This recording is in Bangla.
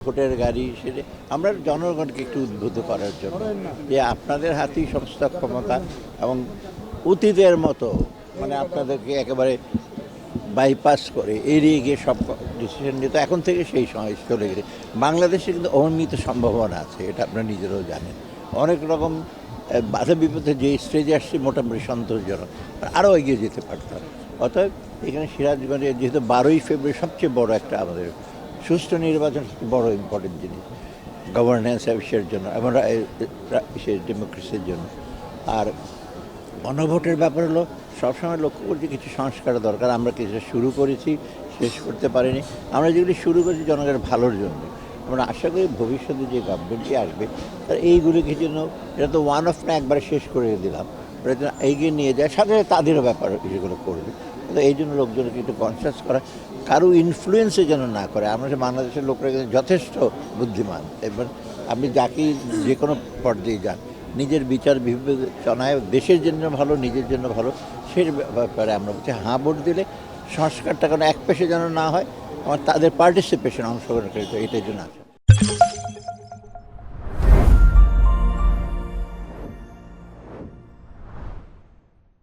ভোটের গাড়ি সেটা আমরা জনগণকে একটু উদ্বুদ্ধ করার জন্য যে আপনাদের হাতেই সমস্ত ক্ষমতা এবং অতীতের মতো মানে আপনাদেরকে একেবারে বাইপাস করে এড়িয়ে গিয়ে সব ডিসিশন নিতে এখন থেকে সেই সময় চলে গেছে। বাংলাদেশে কিন্তু অনিয়মিত সম্ভাবনা আছে, এটা আপনারা নিজেরাও জানেন। অনেক রকম বাধা বিপদে যে স্টেজে আসছে মোটামুটি সন্তোষজনক, আরও এগিয়ে যেতে পারতাম। অতএব এখানে সিরাজগঞ্জে যেহেতু 12ই ফেব্রুয়ারি সবচেয়ে বড় একটা আমাদের সুষ্ঠু নির্বাচন, বড় ইম্পর্টেন্ট জিনিস গভর্নেন্স বিষয়ের জন্য এবং ডেমোক্রেসির জন্য। আর গণভোটের ব্যাপার হলো সবসময় লক্ষ্য করছি কিছু সংস্কার দরকার। আমরা কিছুটা শুরু করেছি, শেষ করতে পারিনি। আমরা যেগুলি শুরু করেছি জনগণের ভালোর জন্য। আমরা আশা করি ভবিষ্যতে যে গভর্নমেন্টটি আসবে তার এইগুলিকে জন্য, এটা তো ওয়ান অফ না একবারে শেষ করে দিলাম, এটা যেন এগিয়ে নিয়ে যায়, সাথে সাথে তাদেরও ব্যাপার এগুলো করবে। তো এই জন্য লোকজনকে একটু কনসিয়াস করা, কারো ইনফ্লুয়েন্সে যেন না করে। আমরা যে বাংলাদেশের লোকরা কিন্তু যথেষ্ট বুদ্ধিমান। এবার আপনি যাকেই যে কোনো পর্যায়ে যান, নিজের বিচার বিবেচনায় দেশের জন্য ভালো, নিজের জন্য ভালো, সেই ব্যাপারে আমরা বলছি হ্যাঁ ভোট দিলে সংস্কারটা কোনো এক পেশে যেন না হয়, আমার তাদের পার্টিসিপেশন অংশগ্রহণ করে এটার জন্য আছে।